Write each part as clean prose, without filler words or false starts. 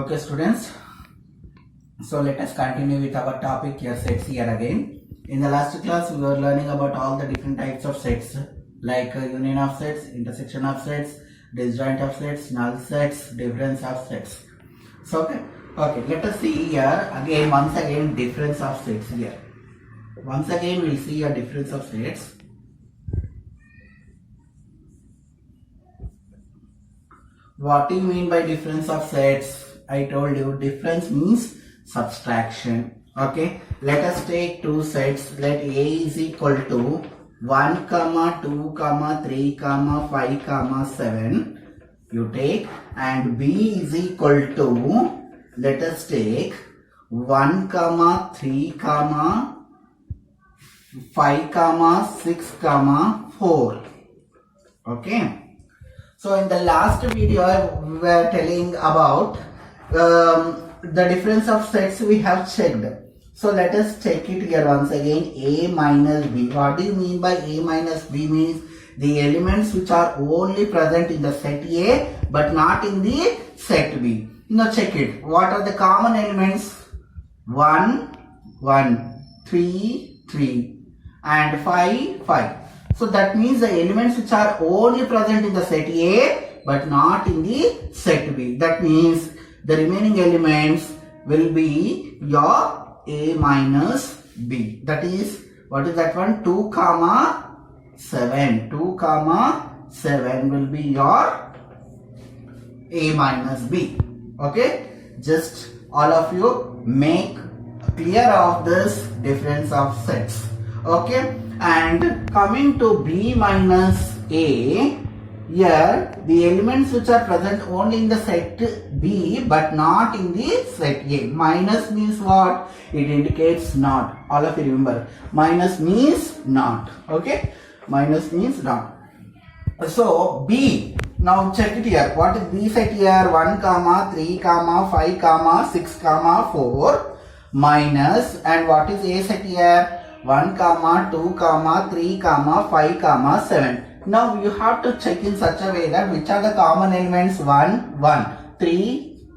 Okay, students. So let us continue with our topic here, sets here again. In the last class, we were learning about all the different types of sets, like union of sets, intersection of sets, disjoint of sets, null sets, difference of sets. So okay. Let us see here again. Once again, difference of sets here. Once again, we'll see a difference of sets. What do you mean by difference of sets? I told you difference means subtraction. Okay, let us take two sets. Let A is equal to 1, 2, 3, 5, 7. You take, and B is equal to, let us take 1, 3, 5, 6, 4. Okay. So in the last video we were telling about the difference of sets we have checked. So let us check it here once again. A minus B. What do you mean by A minus B? Means the elements which are only present in the set A but not in the set B. Now check it. What are the common elements? 1, 1, 3, 3 and 5, 5. So that means the elements which are only present in the set A but not in the set B. That means the remaining elements will be your A minus B. That is, what is that one? 2, 7. 2, 7 will be your A minus B. Okay. Just all of you make clear of this difference of sets. Okay. And coming to B minus A, here the elements which are present only in the set B but not in the set A. Minus means what? It indicates not. All of you remember, minus means not. Okay, minus means not. So B, now check it here. What is B set here? 1, 3, 5, 6, 4 minus, and what is A set here? 1, 2, 3, 5, 7. Now you have to check in such a way that which are the common elements. 1, 1, 3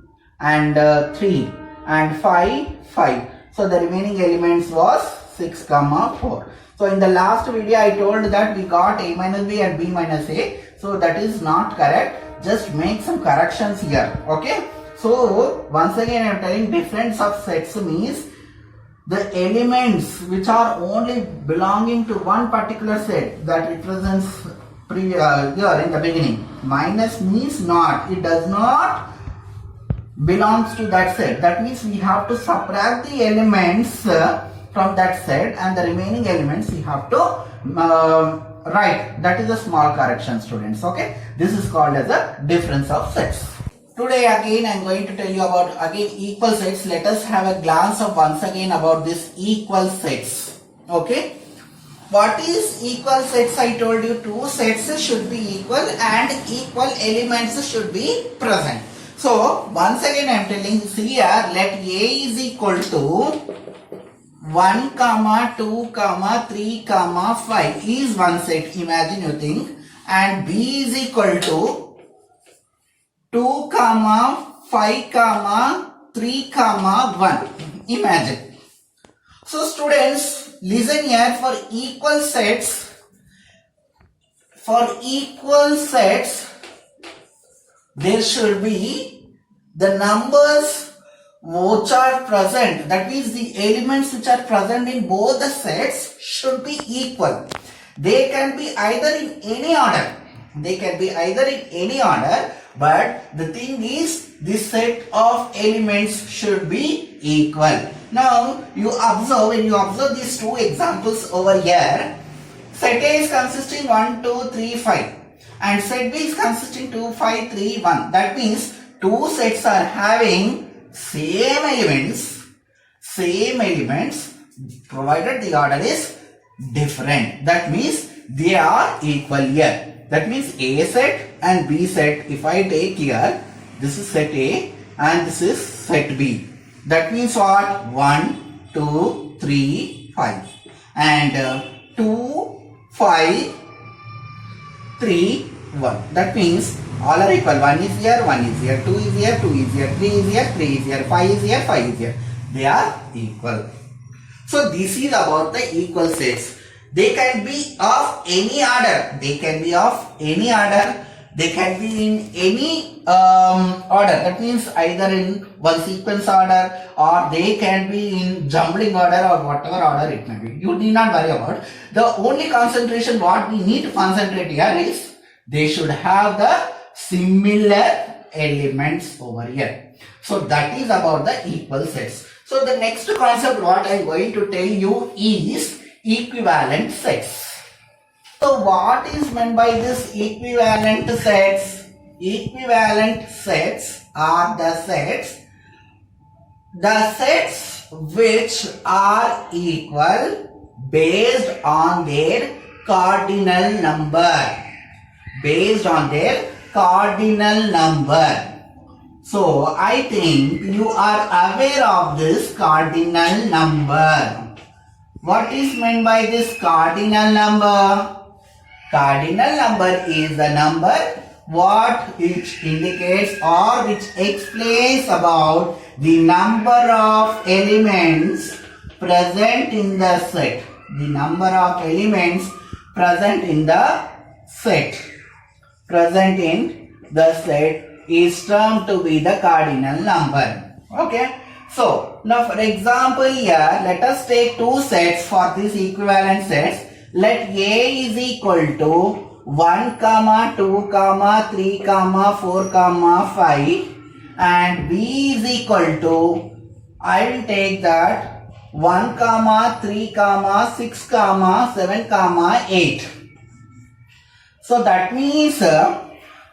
and 3 and 5, 5. So the remaining elements was 6, 4. So in the last video I told that we got A minus B and B minus A. So that is not correct. Just make some corrections here. Okay. So once again I am telling difference of sets means the elements which are only belonging to one particular set that represents here in the beginning. Minus means not. It does not belongs to that set. That means we have to subtract the elements from that set and the remaining elements we have to write. That is a small correction, students. Okay. This is called as a difference of sets. Today again I am going to tell you about equal sets. Let us have a glance of once again about this equal sets. Okay. What is equal sets? I told you two sets should be equal and equal elements should be present. So once again I am telling, see here, let A is equal to 1, 2, 3, 5 is one set. Imagine you think, and B is equal to 2, 5, 3, 1. Imagine. So students, listen here. For equal sets, there should be the numbers which are present. That means the elements which are present in both the sets should be equal. They can be either in any order. But the thing is, this set of elements should be equal. Now, when you observe these two examples over here, set A is consisting 1, 2, 3, 5 and set B is consisting 2, 5, 3, 1. That means two sets are having same elements provided the order is different. That means they are equal here. That means A set and B set, if I take here, this is set A and this is set B. That means what? 1, 2, 3, 5 and 2, 5, 3, 1. That means All are equal. 1 is here, 1 is here, 2 is here, 2 is here, 3 is here, 3 is here, 5 is here, 5 is here. They are equal. So this is about the equal sets. They can be of any order. They can be of any order. They can be in any order. That means either in one sequence order, or they can be in jumbling order, or whatever order it may be. You need not worry about. The only concentration what we need to concentrate here is they should have the similar elements over here. So that is about the equal sets. So the next concept what I am going to tell you is equivalent sets. So what is meant by this equivalent sets? Equivalent sets are the sets which are equal based on their cardinal number. Based on their cardinal number. So I think you are aware of this cardinal number. What is meant by this cardinal number? Cardinal number is the number which indicates or which explains about the number of elements present in the set. The number of elements present in the set. Present in the set is termed to be the cardinal number. Okay. So now for example here, let us take two sets for this equivalent sets. Let A is equal to 1, 2, 3, 4, 5 and B is equal to, I will take that 1, 3, 6, 7, 8. So that means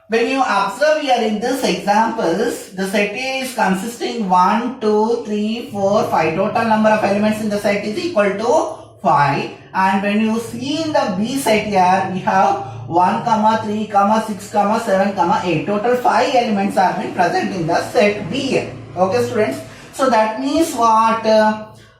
when you observe here in this examples, the set A is consisting 1, 2, 3, 4, 5. Total number of elements in the set is equal to 5. And when you see in the B set here, we have 1, 3, 6, 7, 8. Total 5 elements are been present in the set B here. Okay, students. So that means what?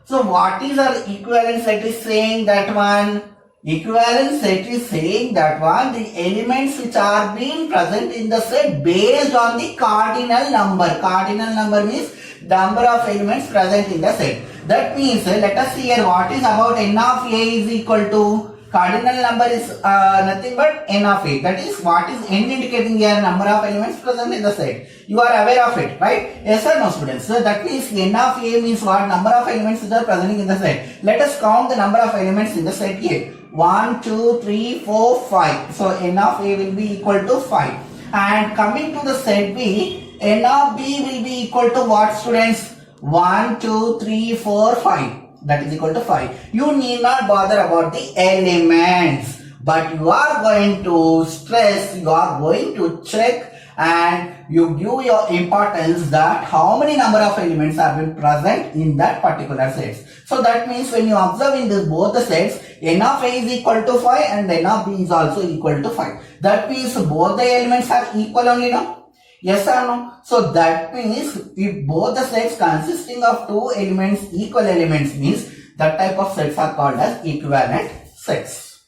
So what is our equivalent set is saying that one? Equivalent set is saying that one, the elements which are being present in the set based on the cardinal number. Cardinal number means number of elements present in the set. That means let us see here what is about n of A is equal to, cardinal number is nothing but n of A. That is what is n indicating here, number of elements present in the set. You are aware of it, right? Yes or no, students? So that means n of A means what? Number of elements which are present in the set. Let us count the number of elements in the set here. 1, 2, 3, 4, 5. So n of A will be equal to 5. And coming to the set B, n of B will be equal to what, students? 1, 2, 3, 4, 5. That is equal to 5. You need not bother about the elements, but you are going to stress, you are going to check and you give your importance that how many number of elements are being present in that particular set. So that means when you observe in this both the sets, n of A is equal to 5 and n of B is also equal to 5. That means both the elements are equal only now. Yes or no? So that means if both the sets consisting of two elements, equal elements, means that type of sets are called as equivalent sets.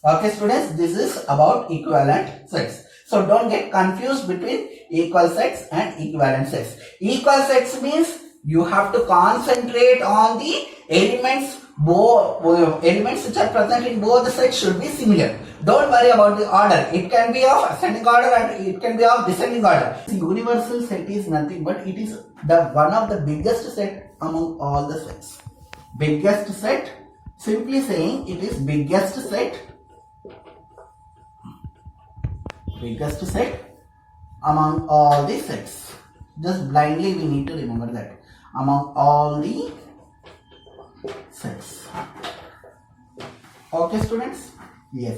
Okay, students, this is about equivalent sets. So don't get confused between equal sets and equivalent sets. Equal sets means you have to concentrate on the elements. Both elements which are present in both the sets should be similar. Don't worry about the order. It can be of ascending order and it can be of descending order. The universal set is nothing but it is the one of the biggest set among all the sets. Biggest set, simply saying it is biggest set. Biggest set among all the sets. Just blindly we need to remember that. Among all the sets. Okay, students? Yes.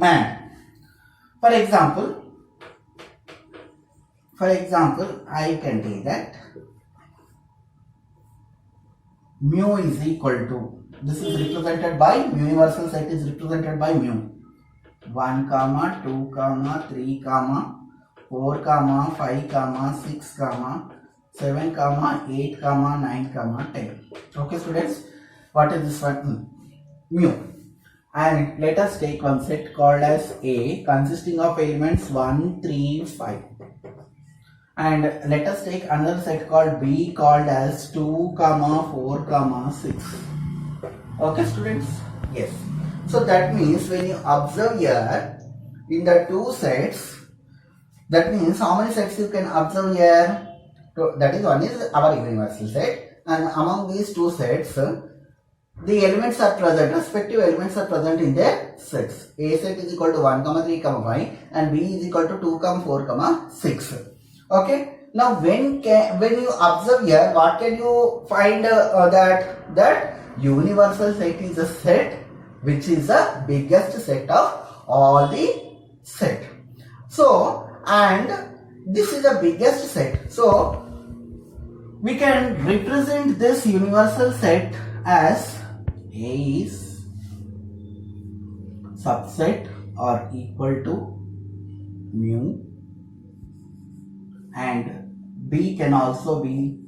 And for example, I can take that mu is equal to, this is represented by, universal set is represented by mu. 1, 2, 3, 4, 5, 6, 7, 8, 9, 10. Okay, students, what is this one? Mu. And let us take one set called as A, consisting of elements 1, 3, 5. And let us take another set called B, called as 2, 4, 6. Okay, students? Yes. So that means when you observe here in the two sets, that means how many sets you can observe here? That is, one is our universal set, and among these two sets, the elements are present, respective elements are present in their sets. A set is equal to 1, 3, 5, and B is equal to 2, 4, 6. Okay. Now, when you observe here, what can you find that universal set is a set which is the biggest set of all the set. So, and this is the biggest set. So, we can represent this universal set as A is subset or equal to mu, and B can also be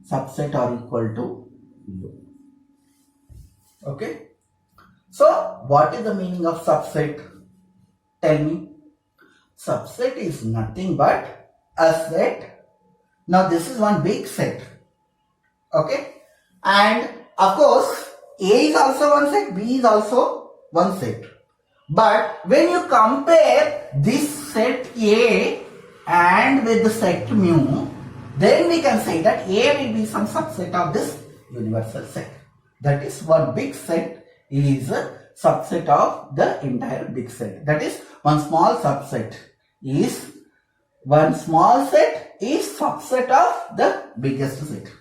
subset or equal to mu. Okay. So, what is the meaning of subset? Tell me. Subset is nothing but a set. Now, this is one big set. Okay. And of course, A is also one set, B is also one set. But when you compare this set A and with the set mu, then we can say that A will be some subset of this universal set. That is, one big set is a subset of the entire big set. That is, one small set is subset of the biggest set.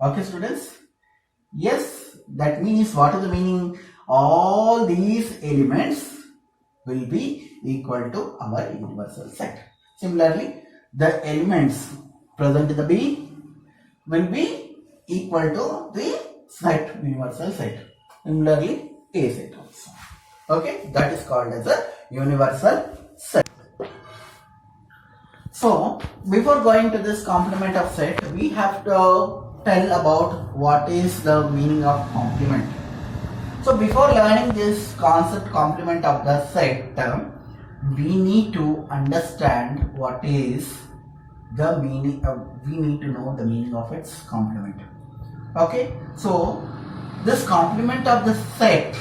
Okay, students? Yes, that means what is the meaning? All these elements will be equal to our universal set. Similarly, the elements present in the B will be equal to the set, universal set. Similarly, A set also. Okay, that is called as a universal set. So, before going to this complement of set, we have to tell about what is the meaning of complement. So, before learning this concept complement of the set, we need to understand what is the meaning of, we need to know the meaning of its complement. Okay, so this complement of the set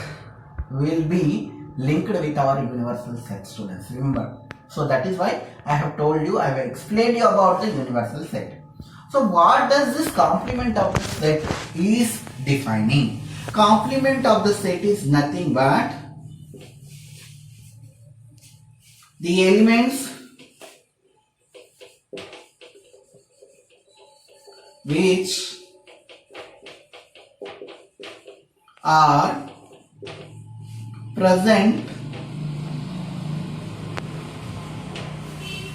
will be linked with our universal set, students, remember. So that is why I have told you, I have explained you about the universal set. So what does this complement of the set is defining? Complement of the set is nothing but the elements which are present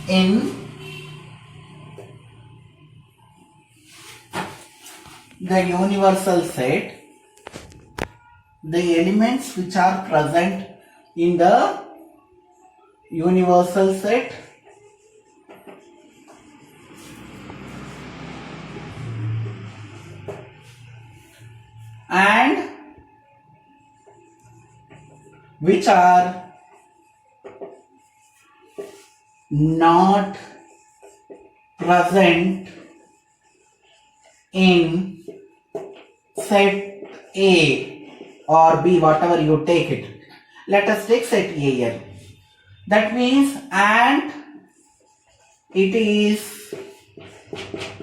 in the universal set, the elements which are present in the universal set and which are not present in set A or B, whatever you take it. Let us take set A here. That means, and it is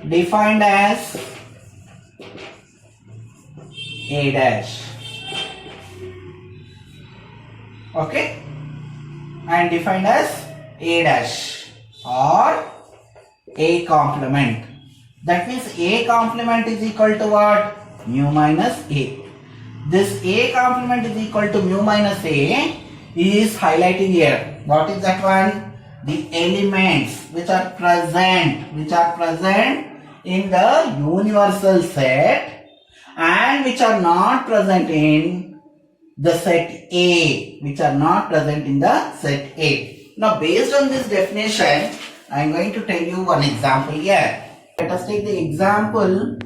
defined as A dash. Okay, and defined as A dash or A complement. That means A complement is equal to what? Mu minus A. This A complement is equal to mu minus A is highlighting here. What is that one? The elements which are present in the universal set and which are not present in the set A, which are not present in the set A. Now, based on this definition, I am going to tell you one example here. Let us take the example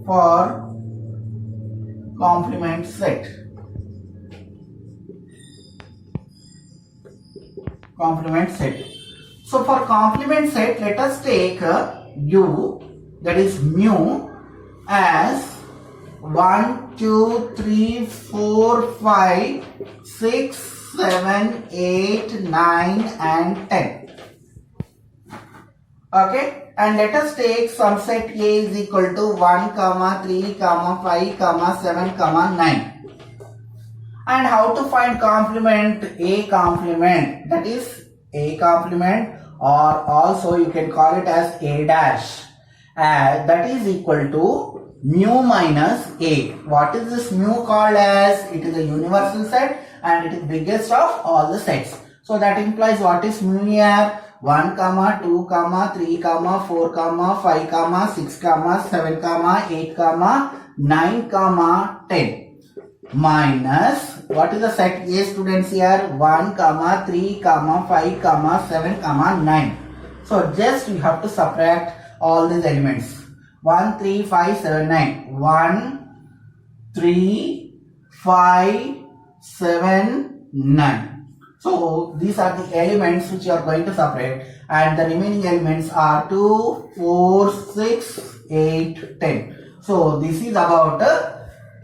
for complement set. Complement set. So for complement set, let us take U, that is mu, as 1, 2, 3, 4, 5, 6, 7, 8, 9 and 10. Okay, and let us take subset A is equal to 1, 3, 5, 7, 9. And how to find complement A complement, that is A complement, or also you can call it as A dash, that is equal to mu minus A. What is this mu called as? It is a universal set and it is biggest of all the sets. So that implies what is mu here? 1, 2, 3, 4, 5, 6, 7, 8, 9, 10. Minus, what is the set A students here? 1, 3, 5, 7, 9. So just we have to subtract all these elements. 1, 3, 5, 7, 9. 1, 3, 5, 7, 9. So these are the elements which you are going to separate, and the remaining elements are 2, 4, 6, 8, 10. So this is about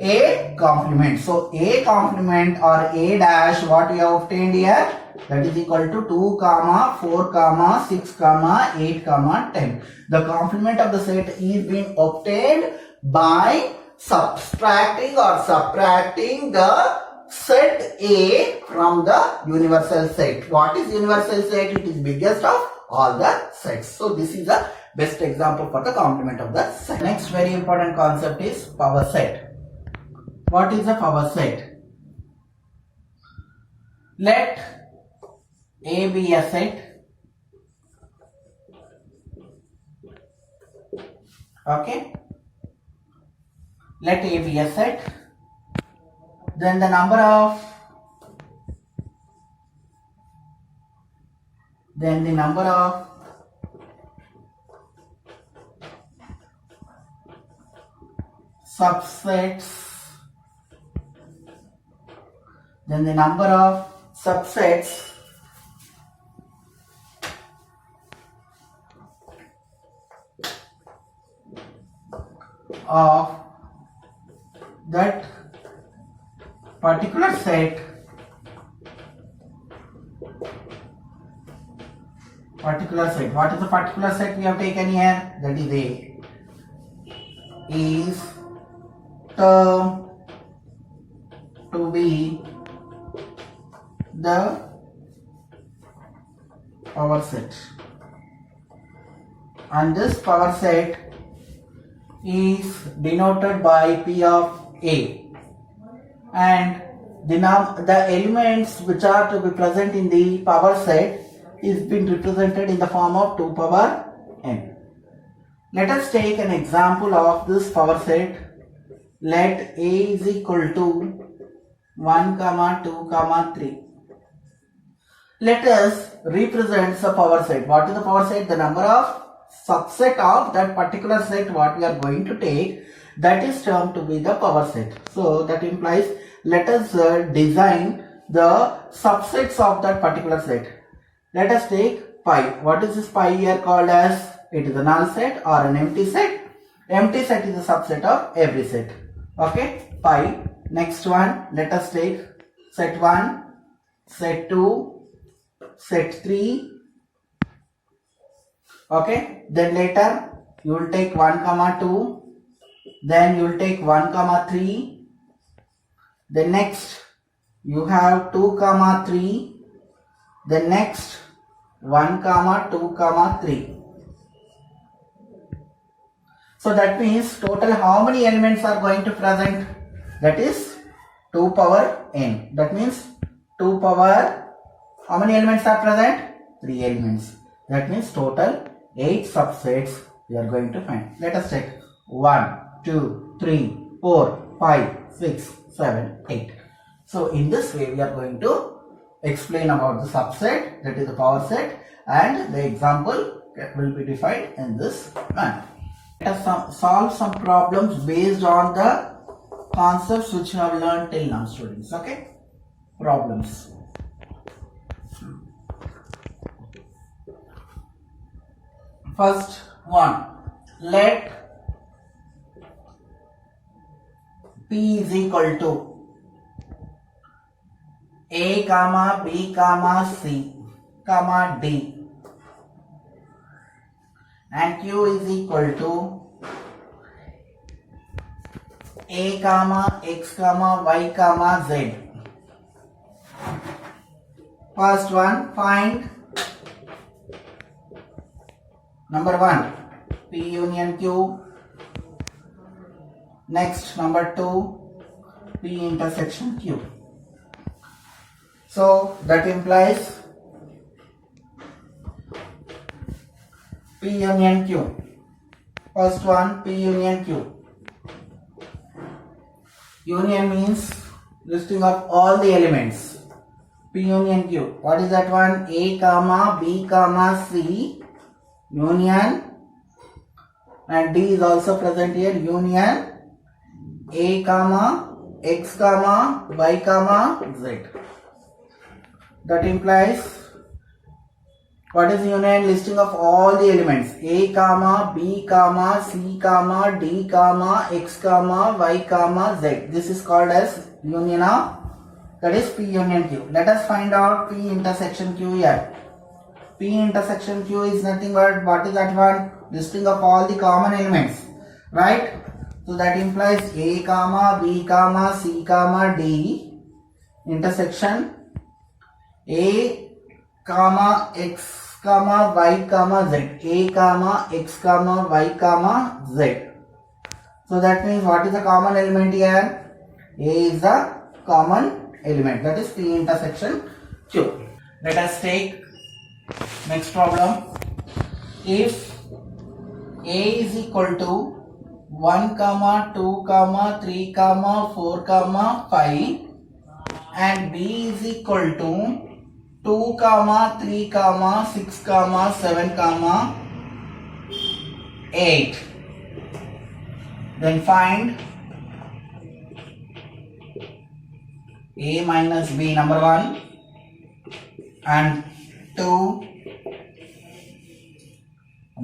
A complement. So A complement or A dash, what we have obtained here, that is equal to 2, 4, 6, 8, 10. The complement of the set is being obtained by subtracting the set A from the universal set. What is universal set? It is biggest of all the sets. So this is the best example for the complement of the set. Next very important concept is power set. What is a power set? Let A be a set. Okay. Let A be a set. Then the number of subsets, then the number of subsets of that particular set What is the particular set we have taken here? That is A. Is termed to be the power set, and this power set is denoted by P of A, and the elements which are to be present in the power set is being represented in the form of 2 power n. Let us take an example of this power set. Let A is equal to 1, 2, 3. Let us represent the power set. What is the power set? The number of subset of that particular set what we are going to take, that is termed to be the power set. So that implies, let us design the subsets of that particular set. Let us take pi. What is this pi here called as? It is a null set or an empty set. Empty set is a subset of every set. Okay, pi. Next one, let us take set 1, set 2, set 3. Okay, then later you will take 1, 2, then you will take 1, 3, then next you have 2, 3, then next 1, 2, 3. So that means total how many elements are going to present? That is 2 power n. That means 2 power, how many elements are present? 3 elements. That means total 8 subsets we are going to find. Let us check 1, 2, 3, 4, 5, 6, 7, 8. So in this way we are going to explain about the subset, that is the power set, and the example will be defined in this manner. Let us solve some problems based on the concepts which you have learned till now, students. Okay, problems. First one, let P is equal to A comma B comma C comma D, and Q is equal to A comma X comma Y comma Z. First one, find number 1 P union Q. Next, number 2 P intersection Q. So that implies P union Q. First one, P union Q. Union means listing of all the elements. P union Q. What is that one? A comma B comma C union, and D is also present here. Union A comma X comma Y comma Z. That implies, what is union? Listing of all the elements. A comma B comma C comma D comma X comma Y comma Z. This is called as union of, that is P union Q. Let us find out P intersection Q here. P intersection Q is nothing but, what is that one? Listing of all the common elements, right? So that implies A comma B comma C comma D intersection A comma X comma Y comma Z. A comma X comma Y comma Z. So that means, what is the common element here? A is the common element, that is P intersection Q. Let us take next problem. If A is equal to 1 comma 2 comma 3 comma 4 comma 5 and B is equal to 2 comma 3 comma 6 comma 7 comma 8, then find A minus B, number 1, and 2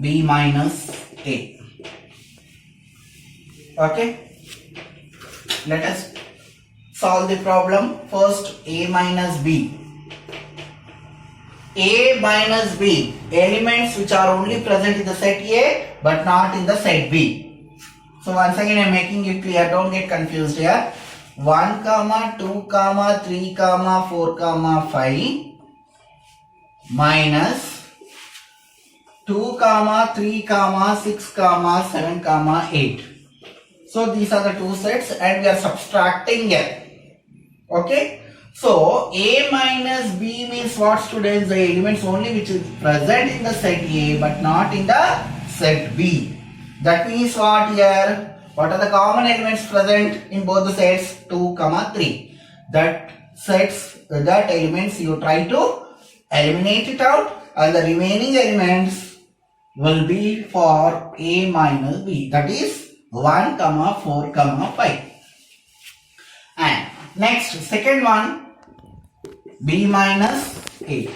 B minus A. Okay, let us solve the problem. First, A minus B. A minus B, elements which are only present in the set A but not in the set B. So once again I am making it clear, don't get confused here. 1 comma 2 comma 3 comma 4 comma 5 minus 2 comma 3 comma 6 comma 7 comma 8. So these are the two sets and we are subtracting here. Okay. So A minus B means what, students? The elements only which is present in the set A but not in the set B. That means what here? What are the common elements present in both the sets? 2 comma 3. That elements you try to eliminate it out, and the remaining elements will be for A minus B, that is 1 comma 4 comma 5. And next, second one, B minus A.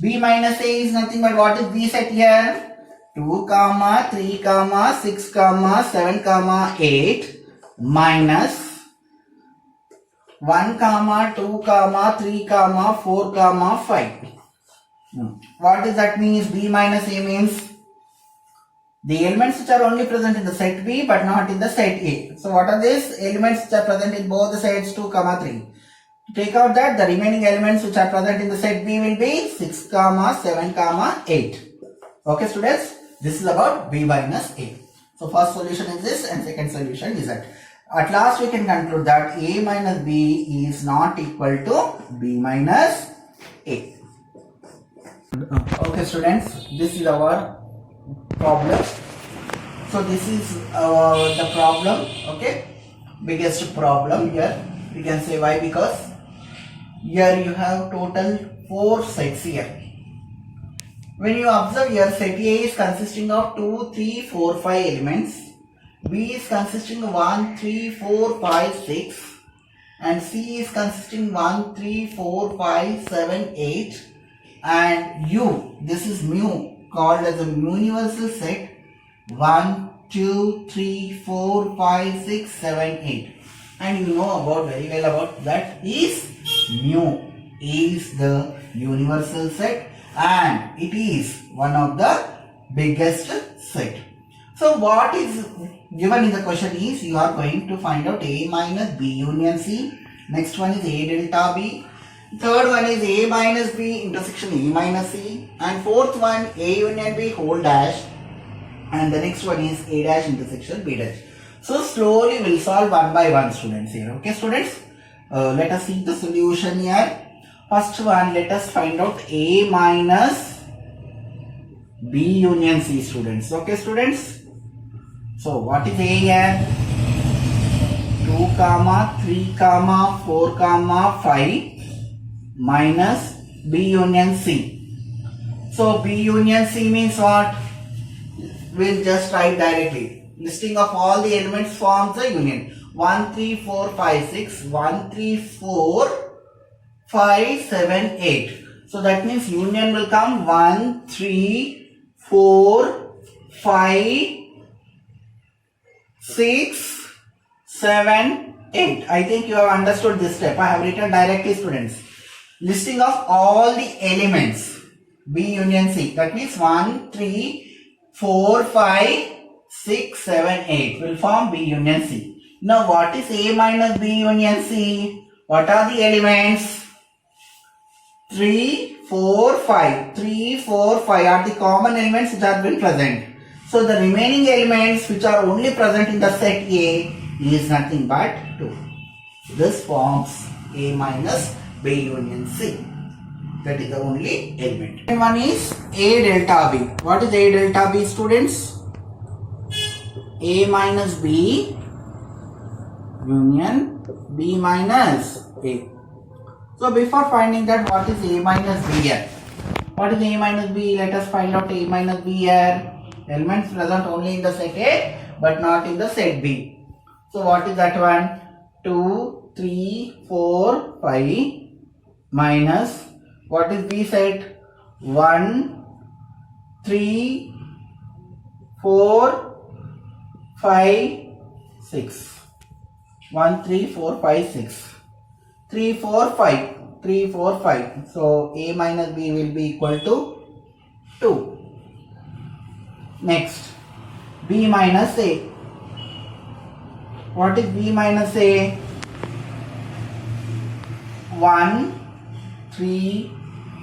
B minus A is nothing but, what is B set here? 2 comma 3 comma 6 comma 7 comma 8 minus 1 comma 2 comma 3 comma 4 comma 5. What does that mean? B minus A means the elements which are only present in the set B but not in the set A. So what are these elements which are present in both the sets 2 comma 3? To take out that, the remaining elements which are present in the set B will be 6 comma 7 comma 8. Okay, students, this is about B minus A. So first solution is this and second solution is that. At last we can conclude that A minus B is not equal to B minus A. Okay, students, this is our problem. So this is the problem, okay, biggest problem here. We can say why, because here you have total 4 sets here. When you observe here, set A is consisting of 2, 3, 4, 5 elements, B is consisting of 1, 3, 4, 5, 6, and C is consisting 1, 3, 4, 5, 7, 8, and U, this is mu, called as a universal set 1, 2, 3, 4, 5, 6, 7, 8. And you know about very well about that is mu is the universal set and it is one of the biggest set. So what is given in the question is you are going to find out A minus B union C. Next one is A delta B. Third one is A minus B intersection A minus C. And fourth one A union B whole dash. And the next one is A dash intersection B dash. So slowly we'll solve one by one, students here. Okay, students? Let us see the solution here. First one, let us find out A minus B union C, students. Okay, students? So what is A here? 2, 3, 4, 5 minus B union C. So B union C means what? We'll just write directly. Listing of all the elements forms the union. 1, 3, 4, 5, 6. 1, 3, 4, 5, 7, 8. So that means union will come 1, 3, 4, 5, 6, 7, 8. I think you have understood this step. I have written directly, students. Listing of all the elements B union C. That means 1, 3, 4, 5, 6, 7, 8 will form B union C. Now what is A minus B union C? What are the elements? 3, 4, 5. 3, 4, 5 are the common elements which have been present. So the remaining elements which are only present in the set A is nothing but 2. This forms A minus B union C. That is the only element. And one is A delta B. What is A delta B, students? A minus B union B minus A. So before finding that, what is A minus B here? What is A minus B? Let us find out A minus B here. Elements present only in the set A but not in the set B. So what is that one? 2, 3, 4, 5 minus, what is B set? 1, 3, 4, 5, 6. 1, 3, 4, 5, 6. 3, 4, 5. 3, 4, 5. So A minus B will be equal to 2. Next, B minus A. What is B minus A? 1, 3,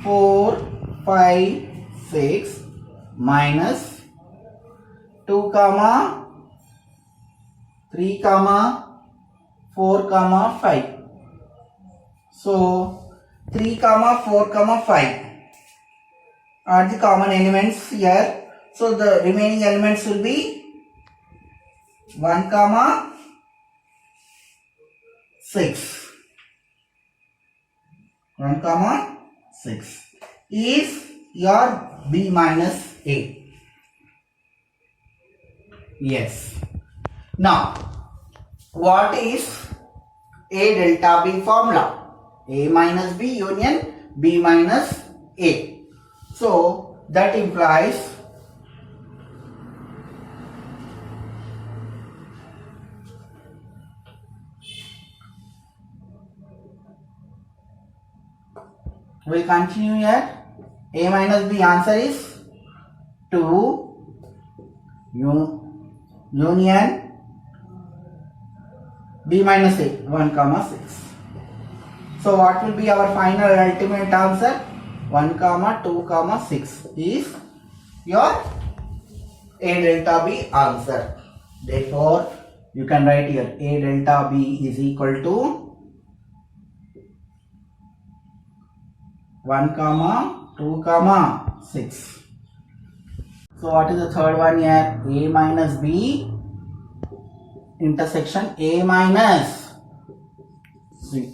4, 5, 6 minus 2, 3, 4, 5. So 3, 4, 5 are the common elements here. So the remaining elements will be 1, 6. 1, 6 is your B minus A. Yes. Now, what is A delta B formula? A minus B union B minus A. So that implies we'll continue here. A minus B answer is 2 union B minus A 1, 6. So what will be our final ultimate answer? 1, 2, 6 is your A delta B answer. Therefore, you can write here A delta B is equal to 1, 2, 6. So what is the third one here? A minus B intersection A minus C.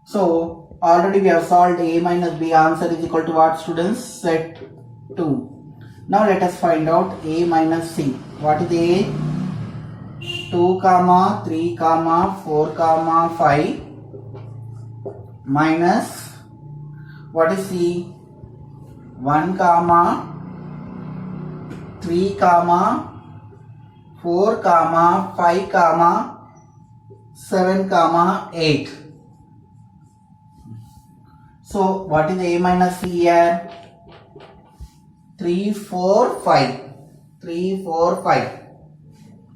So already we have solved A minus B answer is equal to what, students? Set 2. Now let us find out A minus C. What is A? 2 comma 3 comma 4 comma 5 minus what is C? 1 comma 3 comma 4 comma 5 comma 7 comma 8. So what is A minus C here? 3 4 5. 3 4 5.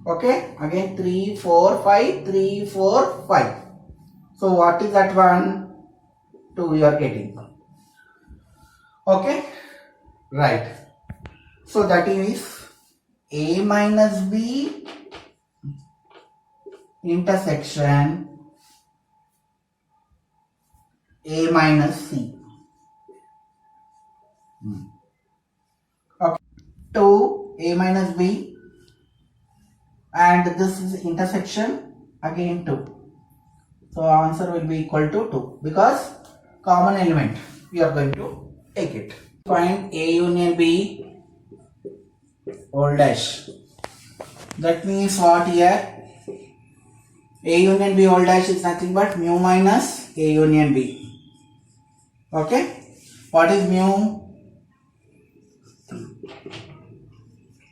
Okay, again 3 4 5. 3 4 5. So what is that one? 2 you are getting. Okay, right. So that is A minus B intersection A minus C. Okay, 2 A minus B, and this is intersection again 2. So answer will be equal to 2 because common element we are going to take it. Find A union B all dash. That means what here? A union B all dash is nothing but mu minus A union B. Okay, what is mu?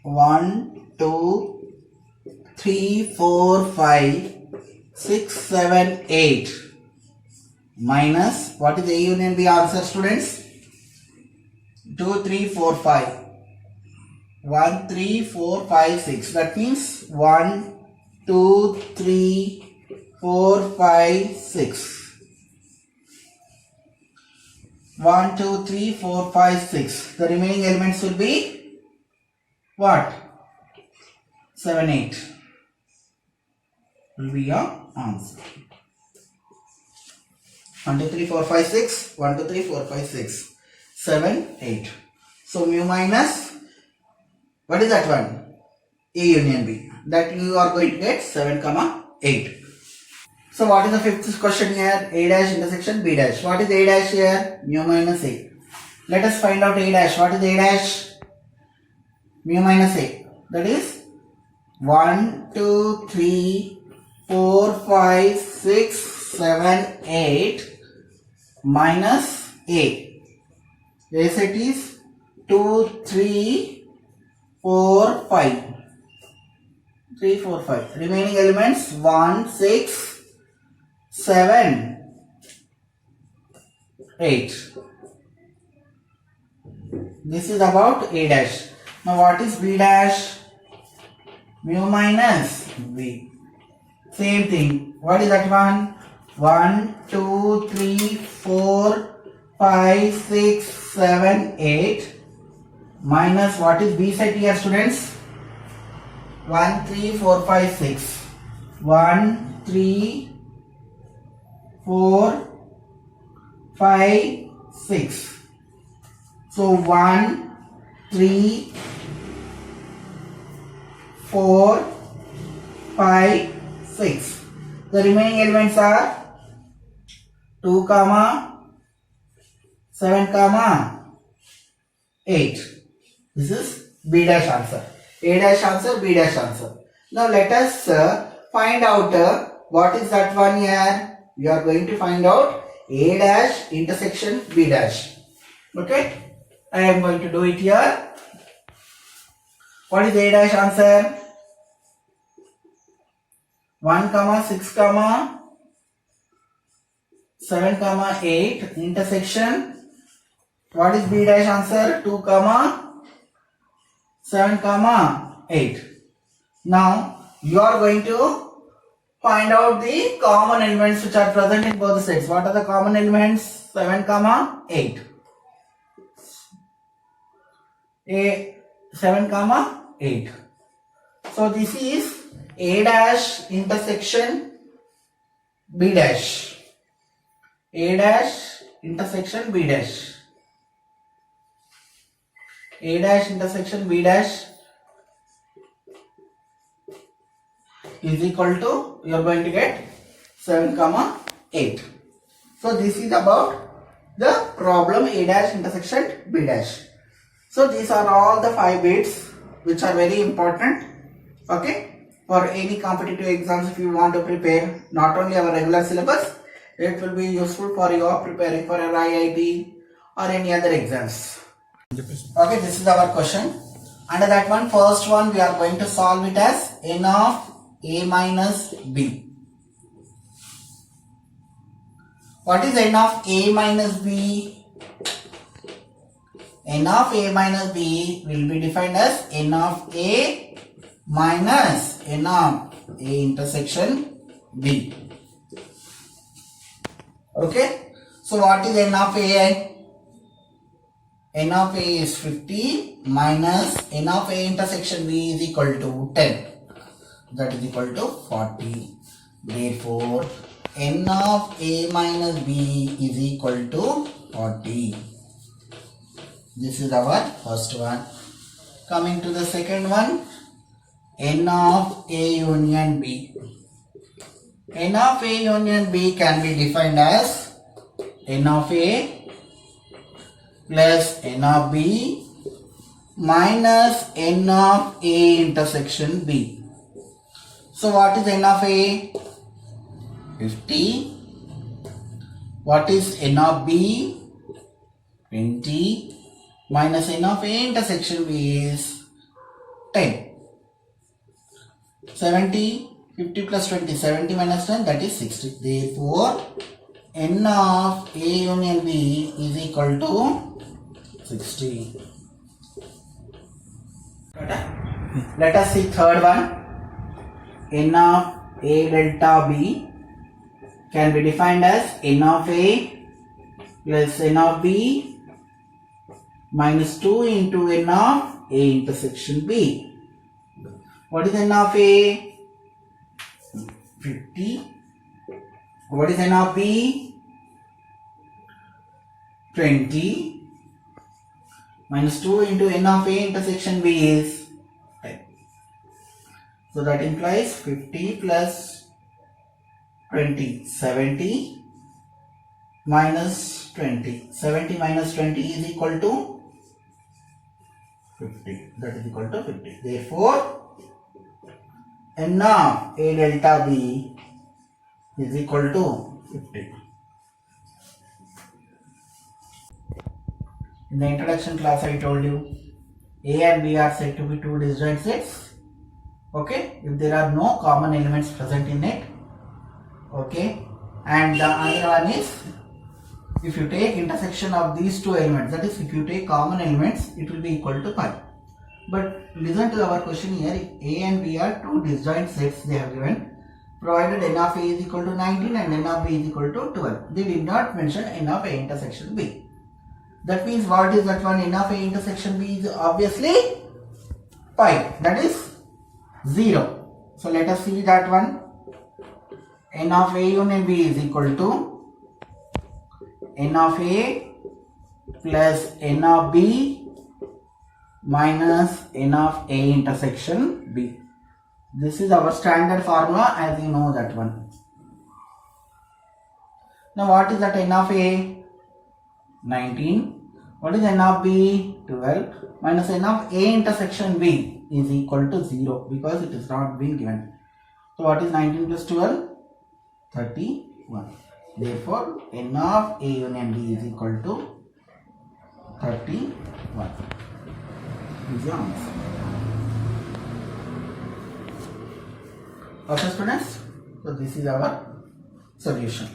1 2 3 4 5 6 7 8 minus what is A union B answer, students? 2 3 4 5 1 3 4 5 6. That means 1 2 3 4 5 6. 1 2 3 4 5 6. The remaining elements will be what? 7 8 will be your answer. 1 2 3 4 5 6. 1 2 3 4 5 6 7 8. So mu minus what is that one? A union B. That you are going to get 7 comma 8. So what is the fifth question here? A dash intersection B dash. What is A dash here? Mu minus A. Let us find out A dash. What is A dash? Mu minus A. That is 1 2 3 4 5 6 7 8 minus A. A set is 2 3 4 5. 3 4 5. Remaining elements 1 6 7 8. This is about A dash. Now what is B dash? Mu minus B. Same thing. What is that one? 1 2 3 4 5 6 7 8 minus what is B set here, students? 1 3 4 5 6. 1 3 4 5 6. So 1 3 4 5 6. The remaining elements are 2 comma 7 comma 8. This is B dash answer. A dash answer, B dash answer. Now let us find out what is that one here. We are going to find out A dash intersection B dash. Okay, I am going to do it here. What is A dash answer? 1 comma 6 comma 7 comma 8 intersection. What is B dash answer? 2 comma 7 comma 8. Now you are going to find out the common elements which are present in both sets. What are the common elements? 7 comma 8. A 7 comma 8. So this is A dash intersection B dash. A dash intersection B dash. A dash intersection B dash is equal to, you are going to get 7 comma 8. So this is about the problem A dash intersection B dash. So these are all the 5 bits which are very important. Okay. for any competitive exams if you want to prepare, not only our regular syllabus, it will be useful for you preparing for an IIT or any other exams. Okay, this is our question. Under that one, first one we are going to solve it as n of a minus b. What is n of a minus b? N of a minus b will be defined as n of a minus n of a intersection b. Okay, so what is n of a? N of a is 50 minus n of a intersection b is equal to 10. That is equal to 40. Therefore, n of a minus b is equal to 40. This is our first one. Coming to the second one, n of a union b. N of a union b can be defined as n of a plus n of b minus n of a intersection b. So what is n of a? 50. What is n of b? 20 minus n of a intersection b is 10. 70, 50 plus 20, 70 minus 10, that is 60. Therefore, n of a union b is equal to 60. Let us see third one. N of a delta b can be defined as n of a plus n of b minus 2 into n of a intersection b. What is n of a? 50. What is n of b? 20. Minus 2 into n of a intersection b is 10. So that implies 50 plus 20, 70 minus 20. 70 minus 20 is equal to 50. That is equal to 50. Therefore, n of a delta b is equal to 50. In the introduction class, I told you A and B are said to be two disjoint sets. Okay, if there are no common elements present in it. Okay, and the other one is if you take intersection of these two elements, that is, if you take common elements, it will be equal to pi. But listen to our question here. If A and B are two disjoint sets they have given, provided n of A is equal to 19 and n of B is equal to 12. They did not mention n of A intersection B. That means what is that one? N of A intersection B is obviously pi. That is 0. So let us see that one. N of A union B is equal to n of A plus n of B minus n of A intersection B. This is our standard formula, as you know that one. Now what is that n of A? 19. What is n of B? 12 minus n of A intersection B is equal to 0 because it is not been given. So what is 19 plus 12? 31. Therefore, n of A union B is equal to 31. This is the answer. Okay, students. So this is our solution.